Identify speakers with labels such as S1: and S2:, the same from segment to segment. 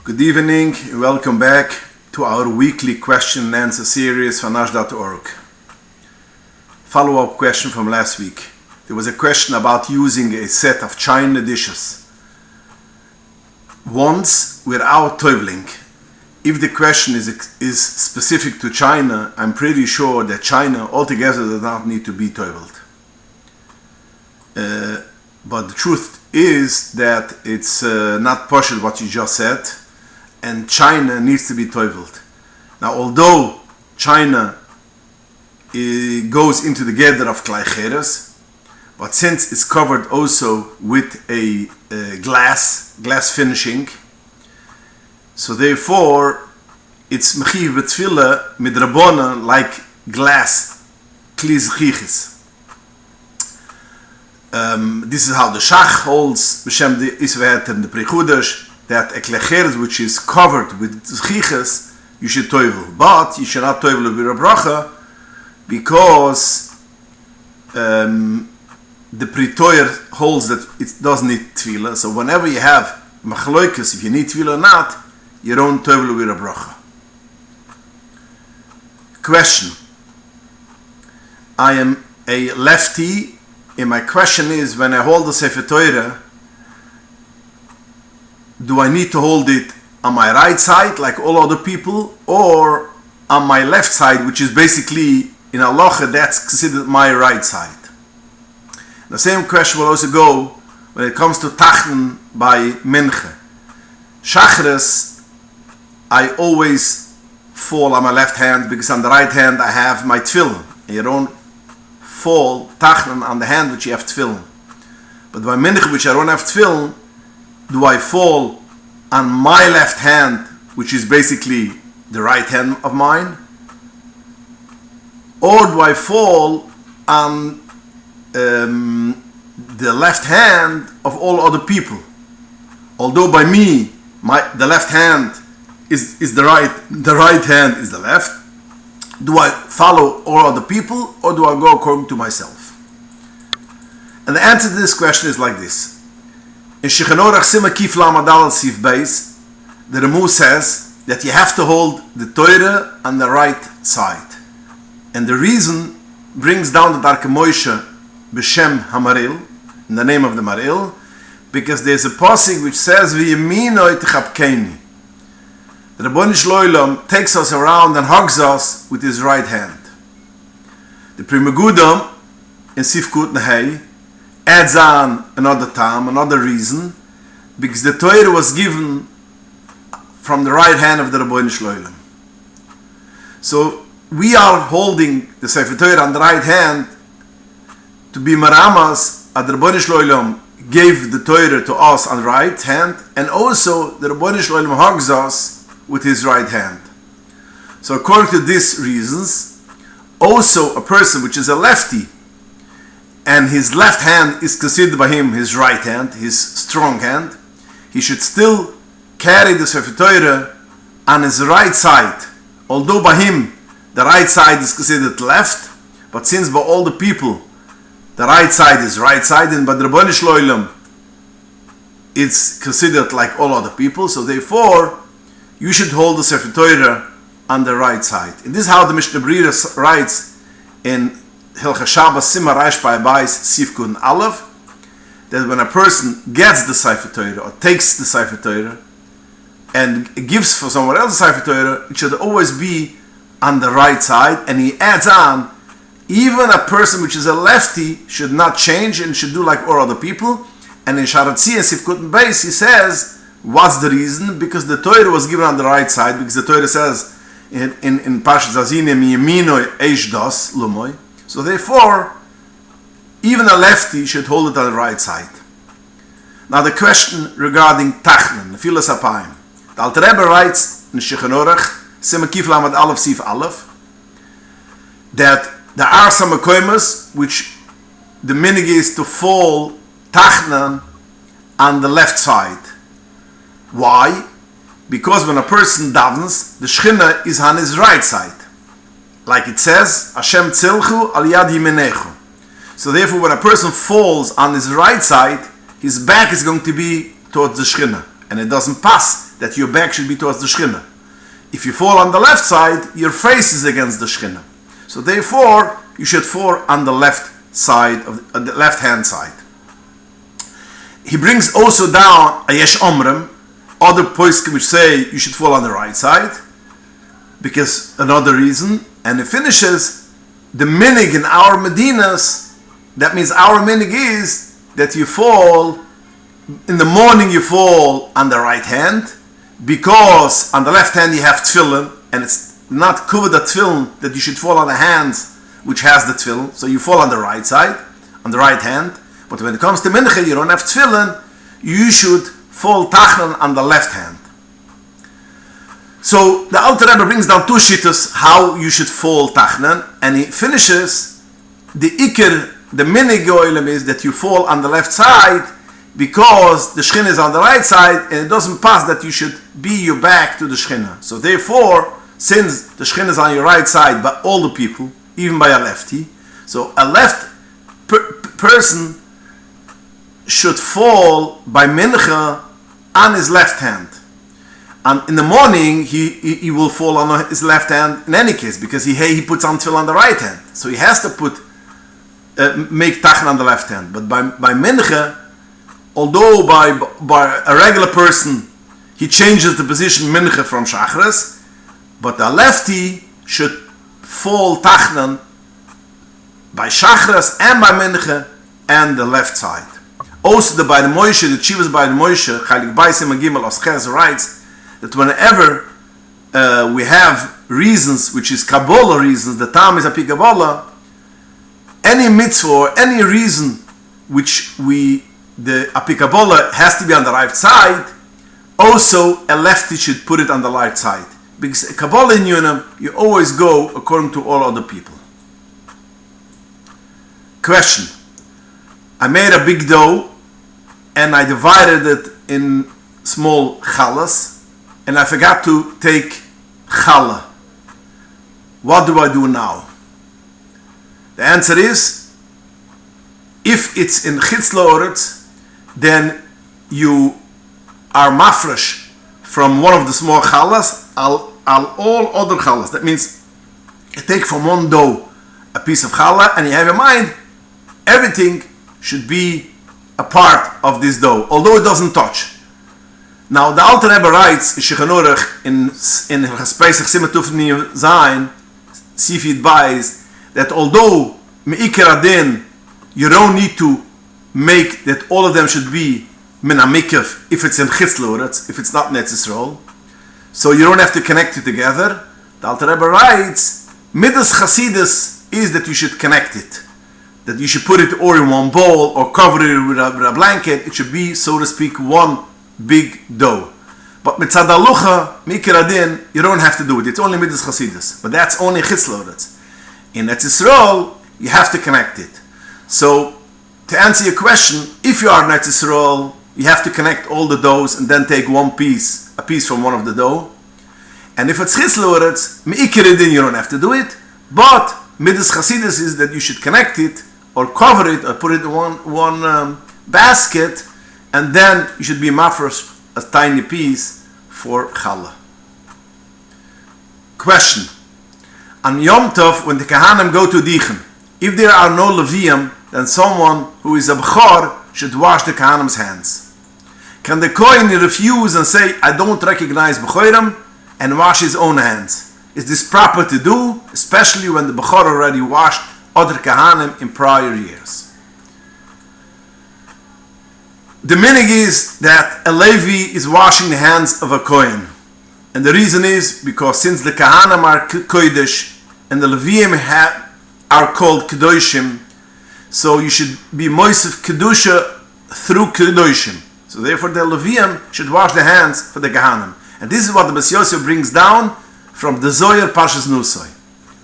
S1: Good evening and welcome back to our weekly question and answer series from Nash.org. Follow-up question from last week. There was a question about using a set of china dishes once without toiling. If the question is specific to China, I'm pretty sure that China altogether does not need to be toiled. But the truth is that it's not partial what you just said, and China needs to be toiled. Now, although China goes into the gather of klei, but since it's covered also with a glass finishing, so therefore it's mechiv b'tefila midrabona like glass kli zchichis. This is how the Shach holds b'shem the Isvet and the Prechudash, that a klei which is covered with zchichis you should toivel, but you should not toivel with a bracha because the Pretoyer holds that it doesn't need tefillah. So whenever you have machloikus, if you need tefillah or not, you don't toivel with a bracha. Question: I am a lefty, and my question is, when I hold the Sefer Torah, do I need to hold it on my right side like all other people, or on my left side, which is basically in halacha that's considered my right side? The same question will also go when it comes to tachton by mincha. Shachris, I always fall on my left hand because on the right hand I have my tefillin. You don't fall tachton on the hand which you have tefillin. But by mincha, which I don't have tefillin, do I fall on my left hand, which is basically the right hand of mine, or do I fall on the left hand of all other people? Although by me, the left hand is the right hand is the left. Do I follow all other people, or do I go according to myself? And the answer to this question is like this. In Shechanor Sima Kif Lamadal Sif Beis, the Remu says that you have to hold the Torah on the right side. And the reason brings down the Darke Moshe B'Shem Hamaril, in the name of the Maril, because there's a passage which says, Yemin Tchapkeini. The Rabboni Shloilem takes us around and hugs us with his right hand. The Pri Megudam in Sifkut Nehei adds on another time, another reason, because the Torah was given from the right hand of the Rabboni Shloilem. So we are holding the Sefer Torah on the right hand to be maramas, and the Rabboni Shloilem gave the Torah to us on the right hand, and also the Rabboni Shloilem hugs us with his right hand. So according to these reasons, also a person which is a lefty, and his left hand is considered by him his right hand, his strong hand, he should still carry the Sefer Torah on his right side. Although by him the right side is considered left, but since by all the people the right side is right side, and by the Rabboni Shloilem it's considered like all other people, so therefore you should hold the Sefer Torah on the right side. And this is how the Mishnah Berurah writes in Hilchah Shabbos Sima Reish Pai Bais Sifkun Aleph, that when a person gets the Sefer Torah or takes the Sefer Torah and gives for someone else the Sefer Torah, it should always be on the right side. And he adds on, even a person which is a lefty should not change and should do like all other people. And in Sharatzi and Sifkut Beis he says, what's the reason? Because the Torah was given on the right side, because the Torah says in Parshas Azine Miyamino Eish Das Lumoy. So therefore, even a lefty should hold it on the right side. Now the question regarding Tachnen, Nefilas Apayim. The Alter Rebbe writes in Shechanorach, Sima Kif Lamed Aleph Sif Aleph, that there are some Mekoimas which the minig is to fall Tachnen on the left side. Why? Because when a person davens, the Shechina is on his right side. Like it says, Hashem tzilchu al yad yiminechu. So therefore, when a person falls on his right side, his back is going to be towards the Shechina. And it doesn't pass that your back should be towards the Shekhinah. If you fall on the left side, your face is against the Shekhinah. So therefore, you should fall on the left side, the left hand side. He brings also down a Yesh Omrim, other poskim which say you should fall on the right side, because another reason, and it finishes the minig in our Medinas. That means our minig is that you fall, in the morning you fall on the right hand, because on the left hand you have tefillin, and it's not covered the tefillin that you should fall on the hands which has the tefillin, so you fall on the right side, on the right hand. But when it comes to mincha, you don't have tefillin, you should fall tachlan on the left hand. So the Alter Rebbe brings down two shittas how you should fall tachlan, and he finishes the ikir, the minig oilam is that you fall on the left side because the Shekhinah is on the right side, and it doesn't pass that you should be your back to the Shekhinah. So therefore, since the Shekhinah is on your right side by all the people, even by a lefty, so a left person should fall by mincha on his left hand. And in the morning, he will fall on his left hand in any case, because he puts on tefillin on the right hand. So he has to make tachon on the left hand. But by mincha, although by a regular person, he changes the position mincha from shachris, but the lefty should fall tachon by shachris and by mincha and the left side. Also the by the Moshe, the Chivas by the Moshe, Chalik Baisim and Gimel Oschez writes that whenever we have reasons, which is Kabbalah reasons, the Tam is Api Kabbalah, any mitzvah or any reason which the Api Kabbalah has to be on the right side, also a lefty should put it on the right side. Because Kabbalah in Yunam, you always go according to all other people. Question. I made a big dough and I divided it in small chalas, and I forgot to take challah. What do I do now? The answer is, if it's in chitz la'oretz, then you are mafresh from one of the small chalas all other chalas. That means you take from one dough a piece of challah, and you have in mind everything should be a part of this dough, although it doesn't touch. Now the Alter Rebbe writes in Pesach Simatuf Zayin Sifid Bais that although me'ikar adin you don't need to make that all of them should be min amikif if it's in chitz la'oretz, if it's not Netz Yisrael, so you don't have to connect it together. The Alter Rebbe writes midas chasidus is that you should connect it, that you should put it or in one bowl or cover it with a blanket. It should be, so to speak, one big dough. But mitzad halucha, mikir adin, you don't have to do it. It's only midas chasidus. But that's only chitz la'oretz. In Netz Yisrael, you have to connect it. So, to answer your question, if you are Netz Yisrael, you have to connect all the doughs and then take a piece from one of the dough. And if it's chitz la'oretz, mikir adin, you don't have to do it. But midas chasidus is that you should connect it or cover it or put it in one basket, and then you should be mafresh a tiny piece for challah. Question. On Yom Tov, when the Kahanim go to Dichen, if there are no Levium, then someone who is a Bechor should wash the Kahanim's hands. Can the Kohen refuse and say, I don't recognize Bechorim, and wash his own hands? Is this proper to do, especially when the Bechor already washed other Kahanim in prior years? The minig is that a Levi is washing the hands of a Kohen. And the reason is because since the Kahanim are Kodesh and the Leviim are called Kedoshim, so you should be Moisef Kedusha through Kedoshim. So therefore the Leviim should wash the hands for the Kahanim. And this is what the Bas Yosef brings down from the Zohar Parshas Nusoi.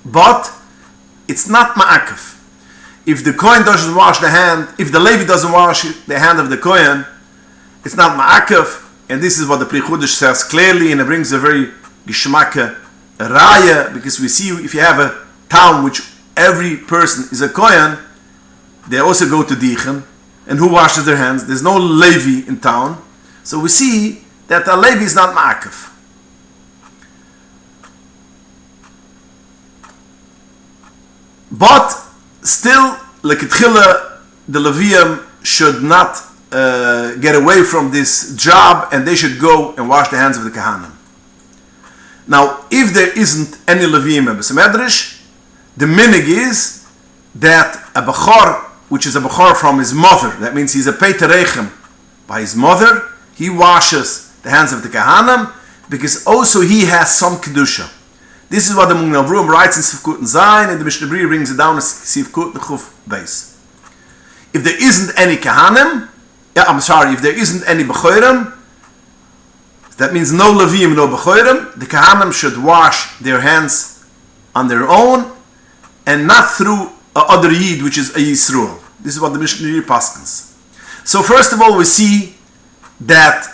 S1: But it's not ma'akaf. If the Kohen doesn't wash the hand, if the Levi doesn't wash the hand of the Kohen, it's not ma'akaf. And this is what the Pri Chudash says clearly, and it brings a very gishmaka raya, because we see if you have a town which every person is a Kohen, they also go to Dichen, and who washes their hands? There's no Levi in town. So we see that a Levi is not ma'akif. But still, leketchila, the Levium should not get away from this job, and they should go and wash the hands of the Kahanim. Now, if there isn't any Levium in Besamedrish, the minig is that a Bechor, which is a Bechor from his mother, that means he's a Peter Rechem by his mother, he washes the hands of the Kahanim, because also he has some Kedusha. This is what the Avrum writes in Sivkut and Zayin, and the Mishnah Berurah brings it down as Sivkut and Chuf Beis. If there isn't any Kahanim, if there isn't any Bechorim, that means no Leviim, no Bechorim, the Kahanim should wash their hands on their own, and not through other Yid, which is a Yisroel. This is what the Mishnah Berurah paskins. So first of all, we see that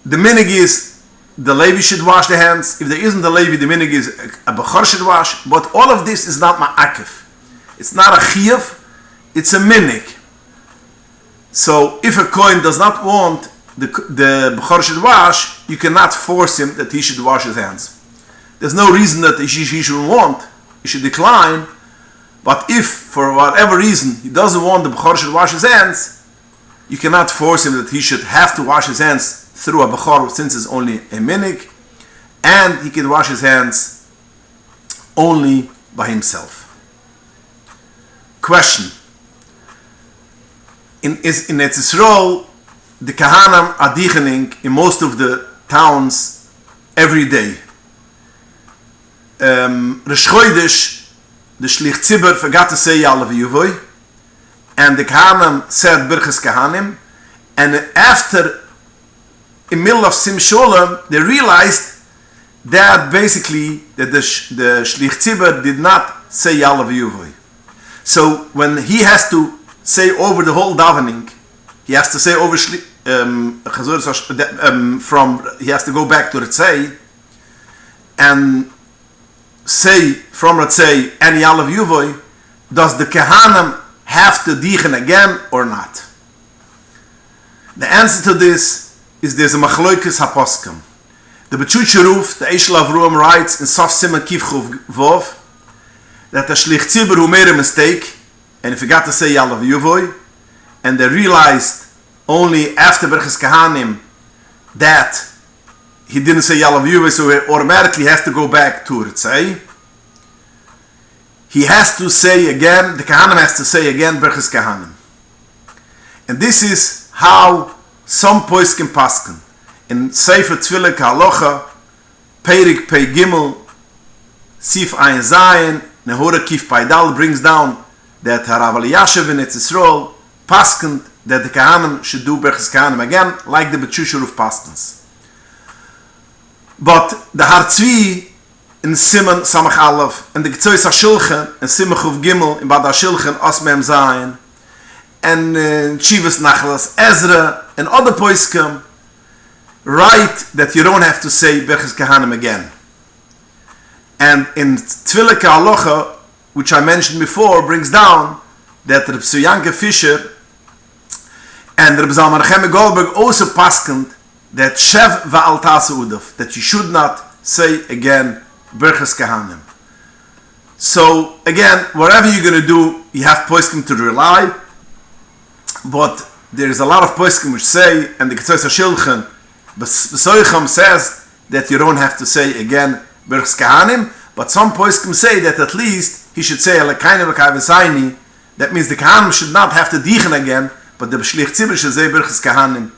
S1: the minig is the Levi should wash the hands. If there isn't a Levi, the minig is a Bechor should wash. But all of this is not ma'akif. It's not a chiyuv, it's a minig. So if a kohen does not want the Bechor should wash, you cannot force him that he should wash his hands. There's no reason that he should want, he should decline. But if, for whatever reason, he doesn't want the Bechor should wash his hands, you cannot force him that he should have to wash his hands through a Bechor, since it's only a minig, and he can wash his hands only by himself. Question. In Eretz Yisrael, the Kahanim are dichening in most of the towns every day. Rosh Chodesh, the Shlich Tzibur forgot to say Yalla v'Yuvoi, and the Kahanim said Birchas Kahanim, and after, in middle of Sim Sholem, they realized that basically that the Shlich Tzibur did not say Yalla v'Yuvoi. So when he has to say over the whole davening, he has to say over he has to go back to Ritzei and say from Ritzei and Yalla v'Yuvoi. Does the Kahanim have to dichen again or not? The answer to this is there's a machloikes haposkim. The Bechut the Eish Avrum writes in Sof Siman Kif Chuv Vov that the Shlich Tzibur who made a mistake and he forgot to say Yalla v'Yuvoi, and they realized only after Berchas Kahanim that he didn't say Yalla v'Yuvoi, so he automatically has to go back to Ritzei. He has to say again, the Kahanim has to say again Berchas Kahanim. And this is how some poskim pasken. In Sefer Tefillah Ka'alocha, Perik Pei Gimel, Sif Ayin Zayin, Nehora Kif Paidal brings down that Harav Eliyashiv in Eretz Yisrael paskent that the Kahanim should do Berchas Kahanim again, like the Bechut paskens. But the Har Tzvi in Siman Samach Aleph, and the Getzois HaShulchan in Simach Chuv Gimel in Bad HaShulchan Os Mem Zayin, and Chivas Nachlas Ezra and other poskim write that you don't have to say Berchas Kahanim again. And in Tefillah Ka'alocha, which I mentioned before, brings down that Reb Yanke Fisher and Reb Zalman Cheme Goldberg also paskent that Shev Va'al Tasa Udav, that you should not say again Berchas Kahanim. So again, whatever you're going to do, you have poskim to rely. But there is a lot of poskim which say, and the Ketzois HaShulchan B'soicham says that you don't have to say again Berchas Kahanim. But some poskim say that at least he should say Alekayne V'Kayv'Sayni. That means the Kahanim should not have to dichen again, but the Shlich Tzibur should say Berchas Kahanim,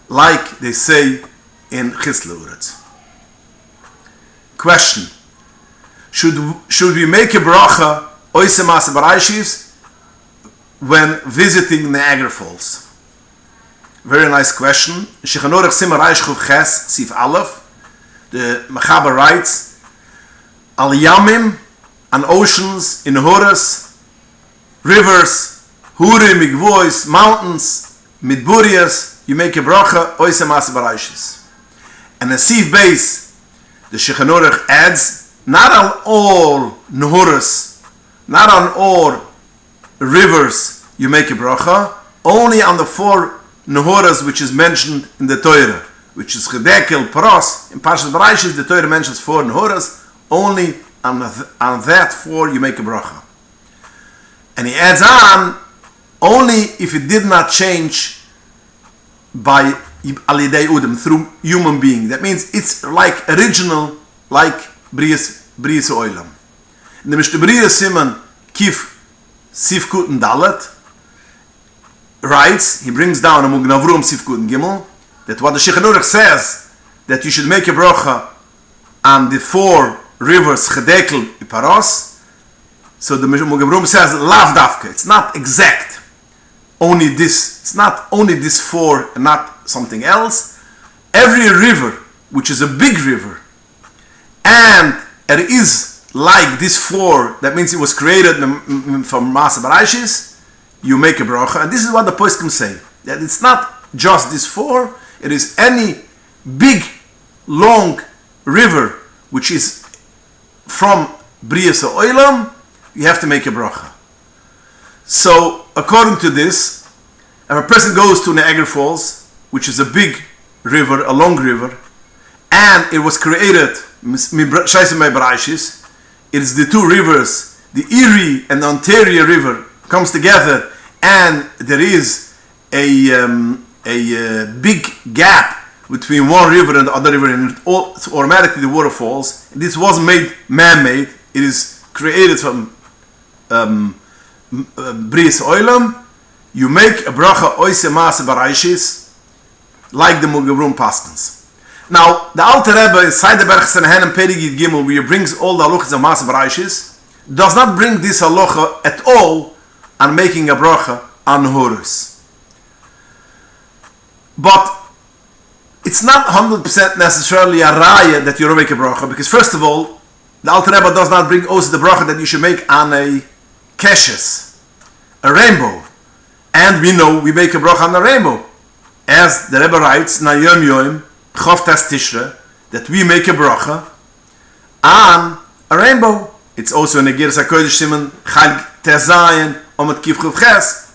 S1: like they say in Chisle Uretz. Question: Should we make a bracha oise maase baraishis when visiting Niagara Falls? Very nice question. Shechanorach Simar Reish Chuv Ches Sif Aleph. The Mechaber writes, Al Yamim, and oceans, in Horas, rivers, Hurim, Migvois, mountains, Midburias, you make a bracha oise maase baraishis. And a Sif base, the Shechanorach adds, not on all Nehoras, not on all rivers you make a bracha, only on the 4 Nehoras which is mentioned in the Torah. which is Chedekel Paros, in Parshas Bereishis, the Torah mentions 4 and Horas, only on that 4 you make a bracha. And he adds on, only if it did not change by Alidei Udem, through human being. That means it's like original, like Brias Oilam. In the Mishnah Berurah Siman Kif Sifkut Dalet writes, he brings down a Mugnavrum Sifkut Gimel, that what the Shechanurach says, that you should make a bracha on the 4 rivers Chedekel Iparos. So the Mugnavrum says, Lav Dafka, it's not exact. Only this, it's not only this 4 and not something else. Every river, which is a big river, and it is like this 4, that means it was created from Maaseh Bereishis, you make a bracha. And this is what the poskim say, that it's not just this 4, it is any big, long river which is from Brias Oilam, you have to make a bracha. So, according to this, if a person goes to Niagara Falls, which is a big river, a long river, and it was created, it is the 2 rivers, the Erie and the Ontario River comes together, and there is a big gap between one river and the other river, and automatically the water falls. This wasn't made man-made, it is created from Brias Oilam. You make a bracha oise maase bereishis, like the Mugavrum Paskins. Now, the Alter Rebbe inside the Berch Senahen Perigid Gimel, where he brings all the halachas of maase bereishis, does not bring this halacha at all on making a bracha on horus. But it's not 100% necessarily a raya that you don't make a bracha, because first of all, the Alter Rebbe does not bring also the bracha that you should make on a keshes, a rainbow. And we know we make a bracha on a rainbow. As the Rebbe writes, na yom yom, chof tes tishre, that we make a bracha on a rainbow. It's also in the Geras HaKodesh Siman, chal tes zayin, omet kif chuf ches.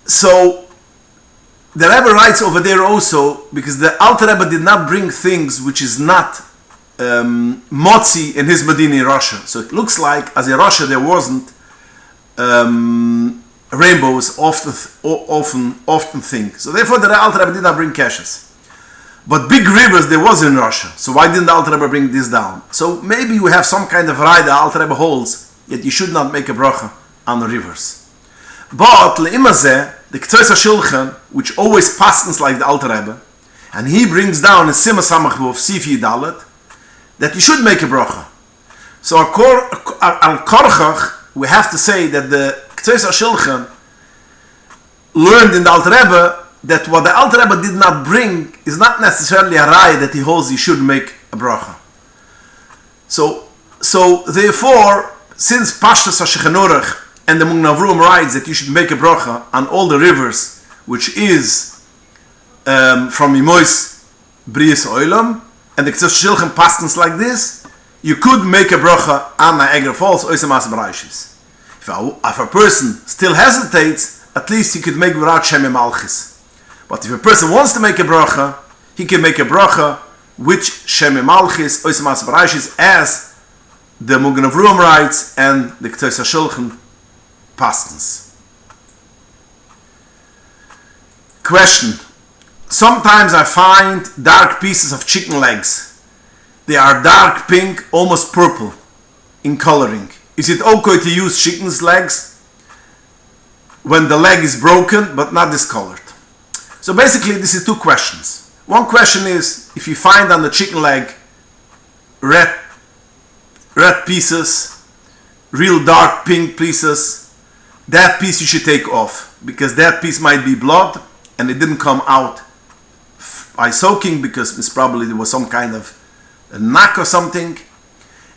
S1: So, the Rebbe writes over there also, because the Alter Rebbe did not bring things which is not motzi in his Medina in Russia. So it looks like, as in Russia there wasn't rainbows often thing. So therefore the Alter Rebbe did not bring keshes. But big rivers there was in Russia. So why didn't the Alter Rebbe bring this down? So maybe we have some kind of ride the Alter Rebbe holds that you should not make a bracha on the rivers. But le'imazeh, the Ktsois HaShulchan, which always passes like the Alter Rebbe, and he brings down in Sima Samach Vov Sifi Dalet, that you should make a bracha. So al Korchach, we have to say that the Ktsois HaShulchan learned in the Alter Rebbe that what the Alter Rebbe did not bring is not necessarily a raya that he holds you should make a bracha. So therefore, since Pashtas HaShechanurach and the Mugnavrum writes that you should make a bracha on all the rivers, which is from Imois Brias Oilam, and the Ktsois HaShulchan paskins like this, you could make a bracha on Niagara Falls, oise maase bereishis. If a person still hesitates, at least he could make without Shem Malchis. But if a person wants to make a bracha, he can make a bracha which Shem Malchis, oise maase bereishis, as the Mugnavrum writes and the Ktsois HaShulchan paskins. Question. Sometimes I find dark pieces of chicken legs. They are dark pink, almost purple in coloring. Is it okay to use chicken's legs when the leg is broken but not discolored? So basically this is 2 questions. One question is, if you find on the chicken leg red pieces, real dark pink pieces, that piece you should take off, because that piece might be blood and it didn't come out by soaking, because it's probably there was some kind of a knack or something,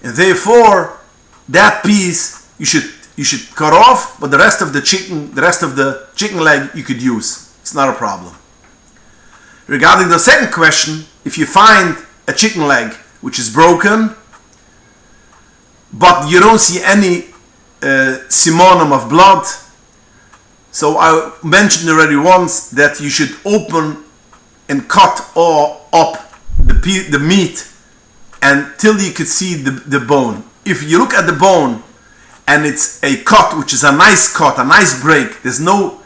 S1: and therefore that piece you should cut off, but the rest of the chicken leg you could use. It's not a problem. Regarding the second question, if you find a chicken leg which is broken, but you don't see any simonum of blood, so I mentioned already once that you should open and cut all up the meat until you could see the bone. If you look at the bone and it's a cut, which is a nice cut, a nice break, there's no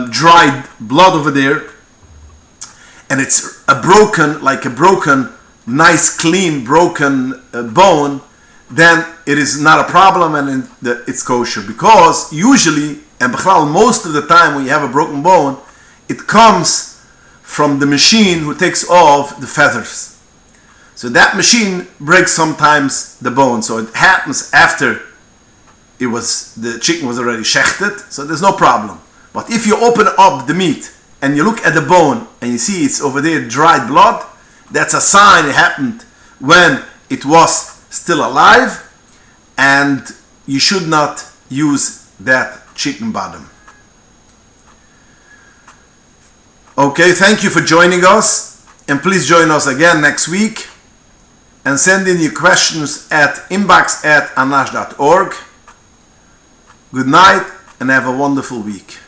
S1: dried blood over there, and it's a broken, nice, clean, broken bone, then it is not a problem and it's kosher. Because usually, and most of the time when you have a broken bone, it comes from the machine who takes off the feathers. So that machine breaks sometimes the bone. So it happens after the chicken was already shechted, so there's no problem. But if you open up the meat and you look at the bone and you see it's over there dried blood, that's a sign it happened when it was still alive, and you should not use that chicken bottom. Okay, thank you for joining us, and please join us again next week, and send in your questions at inbox@anash.org. Good night and have a wonderful week.